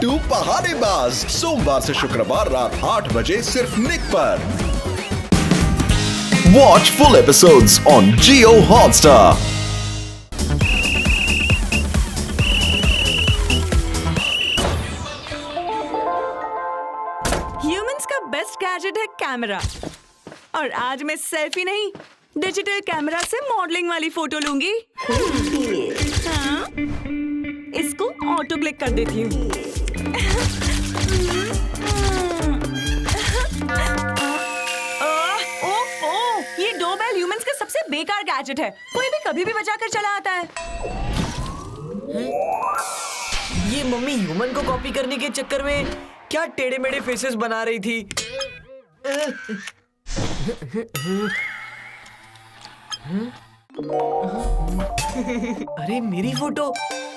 बिट्टू पहाड़ीबाज, सोमवार से शुक्रवार रात 8 बजे सिर्फ निक पर। Watch full episodes on Jio Hotstar. Humans का बेस्ट गैजेट है कैमरा, और आज मैं सेल्फी नहीं डिजिटल कैमरा से मॉडलिंग वाली फोटो लूंगी। हाँ? इसको ऑटो क्लिक कर देती हूँ। ओफो, ये डोरबेल ह्यूमंस का सबसे बेकार गैजेट है। कोई भी कभी भी बजा कर चला आता है। ये मम्मी ह्यूमन को कॉपी करने के चक्कर में क्या टेढ़े मेढ़े फेसेस बना रही थी। अरे मेरी फोटो,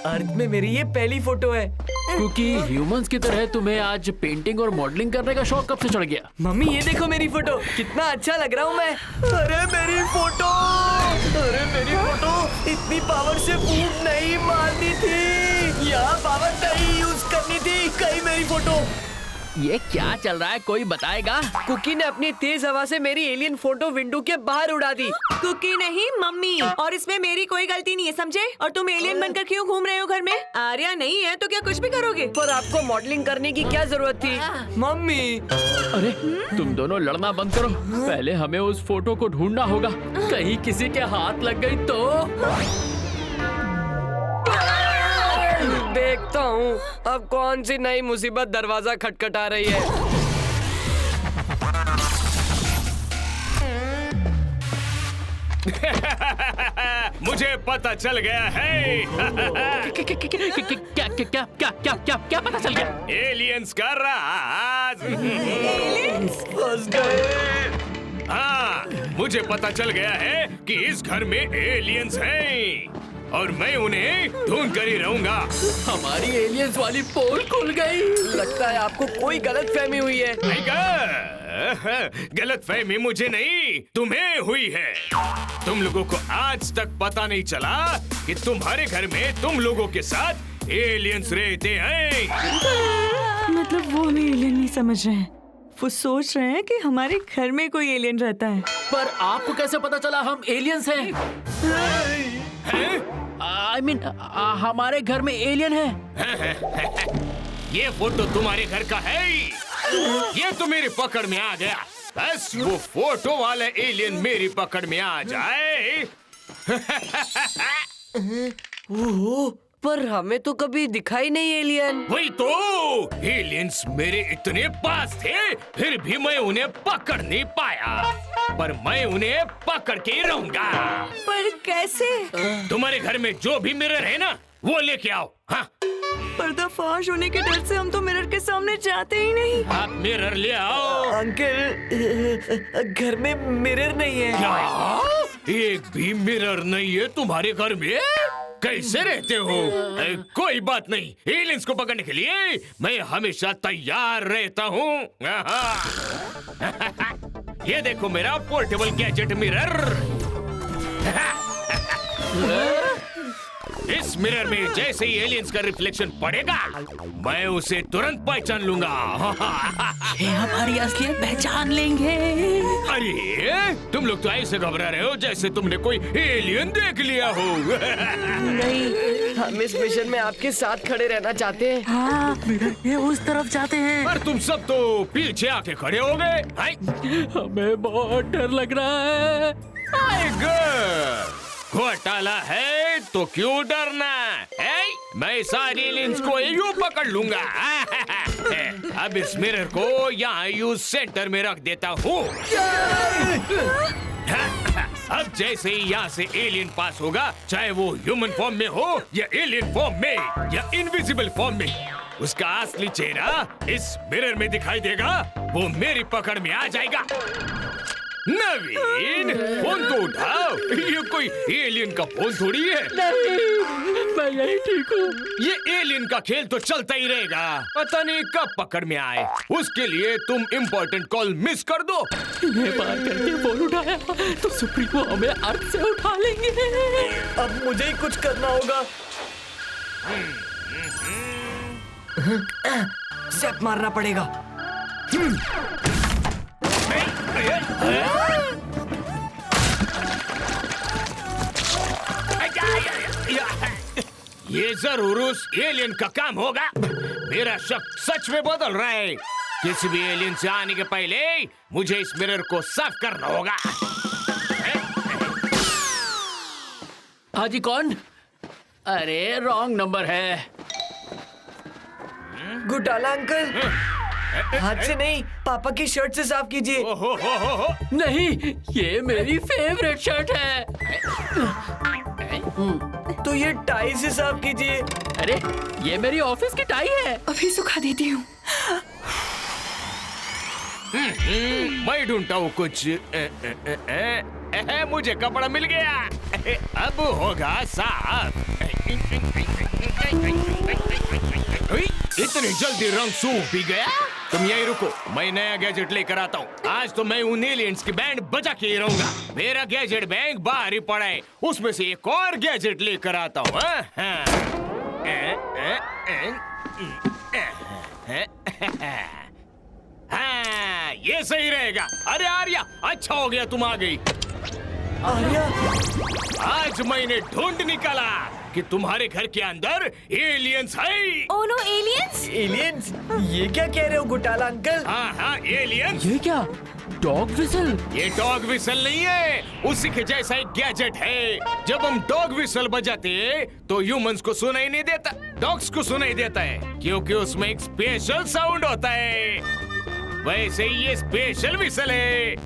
अर्थ में मेरी ये पहली फोटो है। क्योंकि ह्यूमंस की तरह तुम्हें आज पेंटिंग और मॉडलिंग करने का शौक कब से चढ़ गया? मम्मी ये देखो मेरी फोटो, कितना अच्छा लग रहा हूँ मैं। अरे मेरी फोटो, अरे मेरी फोटो इतनी पावर से फूट नहीं मारनी थी, यहाँ पावर नहीं यूज करनी थी। कहीं मेरी फोटो, ये क्या चल रहा है, कोई बताएगा? कुकी ने अपनी तेज हवा से मेरी एलियन फोटो विंडो के बाहर उड़ा दी। कुकी नहीं मम्मी, और इसमें मेरी कोई गलती नहीं है, समझे? और तुम एलियन बनकर क्यों घूम रहे हो घर में? आर्या नहीं है तो क्या कुछ भी करोगे? पर आपको मॉडलिंग करने की क्या जरूरत थी मम्मी? अरे तुम दोनों लड़ना बंद करो, पहले हमें उस फोटो को ढूंढना होगा। कहीं किसी के हाथ लग गई तो। देखता हूँ अब कौन सी नई मुसीबत दरवाजा खटखटा रही है। मुझे पता चल गया है। क्या पता चल गया? एलियंस का राज। फंस गए। हाँ, मुझे पता चल गया है कि इस घर में एलियंस हैं और मैं उन्हें ढूंढ कर ही रहूंगा। हमारी एलियंस वाली पोल खुल गई। लगता है आपको कोई गलतफहमी हुई है। गलतफहमी मुझे नहीं, तुम्हें हुई है। तुम लोगों को आज तक पता नहीं चला कि तुम्हारे घर में तुम लोगों के साथ एलियंस रहते हैं। मतलब वो हमें एलियन नहीं समझ रहे हैं, वो सोच रहे हैं कि हमारे घर में कोई एलियन रहता है। पर आपको कैसे पता चला हम एलियंस हैं? I mean, हमारे घर में एलियन है। ये फोटो तुम्हारे घर का है, ये तो मेरी पकड़ में आ गया। बस वो फोटो वाला एलियन मेरी पकड़ में आ जाए। ओह, पर हमें तो कभी दिखाई नहीं एलियन। वही तो, एलियंस मेरे इतने पास थे, फिर भी मैं उन्हें पकड़ नहीं पाया। पर मैं उन्हें पकड़ के रहूंगा। पर कैसे? तुम्हारे घर में जो भी मिरर है ना, वो लेके आओ। हाँ, पर्दाफाश होने के डर से हम तो मिरर के सामने जाते ही नहीं। आप मिरर ले आओ। अंकल, घर में मिरर नहीं है। क्या? एक भी मिरर नहीं है तुम्हारे घर में? कैसे रहते हो? कोई बात नहीं, एलियंस को पकड़ने के लिए मैं हमेशा तैयार रहता हूँ। ये देखो मेरा पोर्टेबल गैजेट मिरर। इस मिरर में जैसे ही एलियंस का रिफ्लेक्शन पड़ेगा, मैं उसे तुरंत पहचान लूंगा। ये हमारी असलियत पहचान लेंगे। अरे तुम लोग तो ऐसे घबरा रहे हो जैसे तुमने कोई एलियन देख लिया हो। नहीं, हम इस मिशन में आपके साथ खड़े रहना चाहते हैं। हाँ, ये उस तरफ जाते हैं। पर तुम सब तो पीछे आके खड़े हो गए। हमें बहुत डर लग रहा है। घोटाला है तो क्यों डरना है? मैं सारे एलियंस को यूं पकड़ लूंगा। अब इस मिरर को यहाँ यूं सेंटर में रख देता हूँ। अब जैसे ही यहाँ से एलियन पास होगा, चाहे वो ह्यूमन फॉर्म में हो या एलियन फॉर्म में या इनविजिबल फॉर्म में, उसका असली चेहरा इस मिरर में दिखाई देगा। वो मेरी पकड़ में आ जाएगा। नवीन, फोन तो उठाओ, ये कोई एलियन का फोन थोड़ी है। नहीं, मैं यही ठीक हूँ। ये एलियन का खेल तो चलता ही रहेगा, पता नहीं कब पकड़ में आए। उसके लिए तुम इम्पोर्टेंट कॉल मिस कर दो। इन्हें बार करके फोन उठाया तो सुप्रीमो हमें अर्थ से उठा लेंगे। अब मुझे ही कुछ करना होगा। स्टेप मारना पड़ेगा। ये जरूर उस एलियन का काम होगा। मेरा शक सच में बदल रहा है। किसी भी एलियन से आने के पहले मुझे इस मिरर को साफ करना होगा। हाजी कौन? अरे रॉन्ग नंबर है। घोटाला अंकल, हाथ से नहीं, पापा की शर्ट से साफ कीजिए। हो। नहीं, ये मेरी फेवरेट शर्ट है। तो ये टाई से साफ कीजिए। अरे ये मेरी ऑफिस की टाई है। अभी सुखा देती हूँ। मैं ढूंढता हूँ कुछ। मुझे कपड़ा मिल गया। अब होगा साफ। इतनी जल्दी रंग सूख भी गया? तुम यहीं रुको, मैं नया गैजेट लेकर आता हूँ। आज तो मैं उन एलियंस की बैंड बजा के ही रहूंगा। मेरा गैजेट बैंक बाहर ही पड़ा है, उसमें से एक और गैजेट लेकर आता हूँ। हाँ, ये सही रहेगा। अरे आर्या, अच्छा हो गया तुम आ गई। आर्या, आज मैंने ढूंढ निकाला कि तुम्हारे घर के अंदर एलियंस है। Oh no, aliens? एलियंस? ये क्या कह रहे हो घोटाला अंकल? हाँ, एलियंस। ये क्या? Dog whistle? ये डॉग विसल नहीं है, उसी के जैसा एक गैजेट है। जब हम डॉग विसल बजाते हैं तो ह्यूमंस को सुनाई नहीं देता, डॉग्स को सुनाई देता है, क्योंकि उसमें एक स्पेशल साउंड होता है। वैसे ही ये स्पेशल विसल है।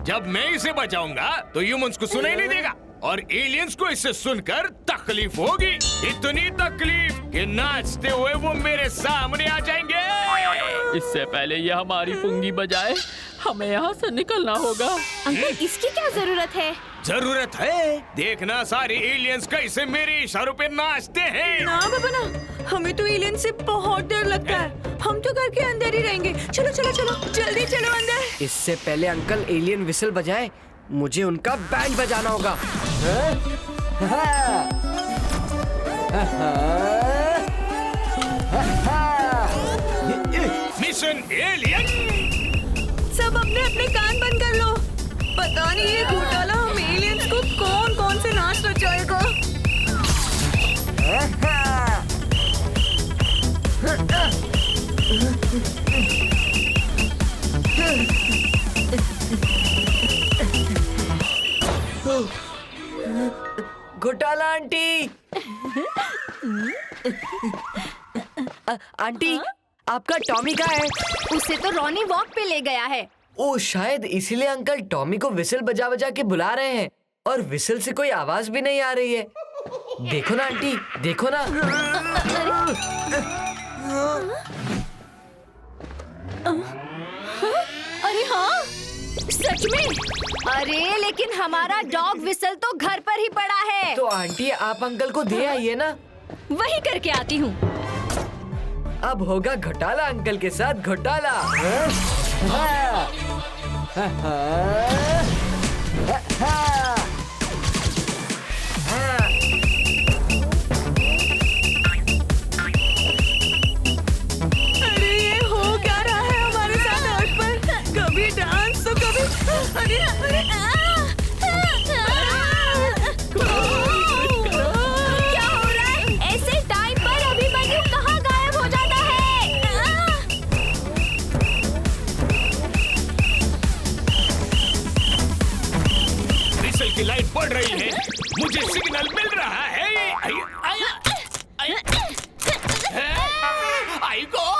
जब मैं इसे बजाऊंगा तो ह्यूमंस को सुनाई नहीं देगा और एलियंस को इसे सुनकर तकलीफ होगी। इतनी तकलीफ कि नाचते हुए वो मेरे सामने आ जाएंगे। इससे पहले ये हमारी पुंगी बजाए, हमें यहाँ से निकलना होगा। अंकल, इसकी क्या जरूरत है? जरूरत है। देखना सारे एलियंस कैसे मेरे इशारों पे नाचते हैं। ना बाबा ना, हमें तो एलियन से बहुत डर लगता है। हम तो घर के अंदर ही रहेंगे। चलो चलो चलो, जल्दी चलो अंदर। इससे पहले अंकल एलियन विसल बजाए, मुझे उनका बैंड बजाना होगा। Mission alien. सब अपने अपने कान बंद कर लो। पता नहीं ये घोटाला हम एलियंस को कौन कौन से नाच नचाएगा। घोटाला आंटी। आंटी, आपका टॉमी कहाँ है? उसे तो रॉनी वॉक पे ले गया है। ओ, शायद इसीलिए अंकल टॉमी को विसल बजा बजा के बुला रहे हैं और विसल से कोई आवाज भी नहीं आ रही है। देखो ना आंटी, देखो ना। अरे हाँ, सच में। अरे लेकिन हमारा डॉग विसल तो घर पर ही पड़ा है। तो आंटी, आप अंकल को दे आइए ना। वही करके आती हूँ। अब होगा घोटाला अंकल के साथ घोटाला। अरे ये हो क्या रहा है हमारे साथ अर्थ पर? कभी डांस तो कभी अरे अरे क्या हो रहा है? ऐसे टाइम पर अभिमन्यु कहाँ गायब हो जाता है? विसल की लाइट बढ़ रही है, मुझे सिग्नल मिल रहा है। आई गो।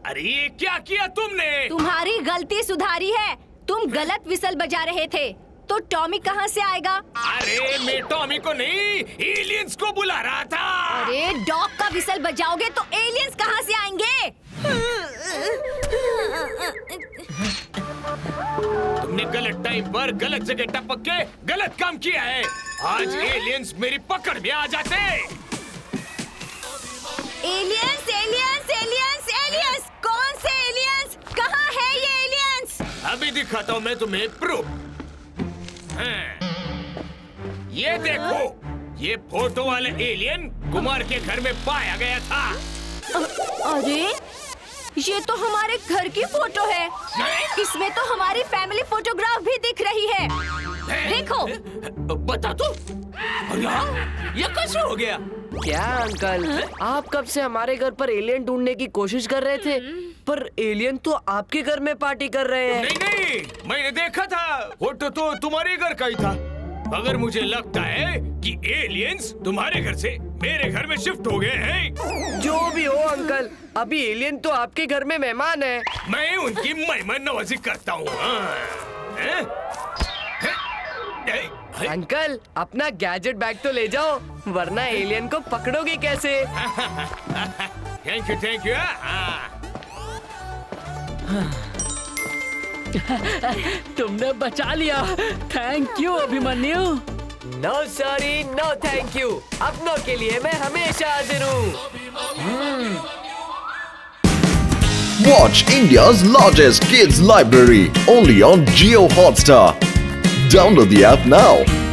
अरे ये क्या किया तुमने? तुम्हारी गलती सुधारी है। तुम गलत विसल बजा रहे थे, तो टॉमी कहाँ से आएगा? अरे मैं टॉमी को नहीं, एलियंस को बुला रहा था। अरे डॉग का विसल बजाओगे तो एलियंस कहाँ से आएंगे? तुमने गलत टाइम पर गलत जगह टपक के गलत काम किया है। आज एलियंस मेरी पकड़ में आ जाते। Aliens, aliens, aliens, aliens! कौन से एलियंस? कहाँ है ये एलियंस? अभी दिखाता हूँ मैं तुम्हें प्रूफ। ये देखो, ये फोटो वाले एलियन कुमार के घर में पाया गया था। अरे ये तो हमारे घर की फोटो है। इसमें तो हमारी फैमिली फोटोग्राफ भी दिख रही है। देखो। बता तो। ये कैसे हो गया? क्या अंकल, आप कब से हमारे घर पर एलियन ढूंढने की कोशिश कर रहे थे, पर एलियन तो आपके घर में पार्टी कर रहे हैं। नहीं, मैंने देखा था। फोटो तो तुम्हारे घर का ही था। मगर मुझे लगता है कि एलियंस तुम्हारे घर से मेरे घर में शिफ्ट हो गए हैं। जो भी हो अंकल, अभी एलियन तो आपके घर में मेहमान है। मैं उनकी मेहमान नवाजी करता हूँ। अंकल, अपना गैजेट बैग तो ले जाओ, वरना एलियन को पकड़ोगे कैसे? Thank you. तुमने बचा लिया। Thank you Abhimanyu. No sorry, no thank you. अपनों के लिए मैं हमेशा हाजिर हूँ। Watch India's largest kids library only on Jio Hotstar. Download the app now.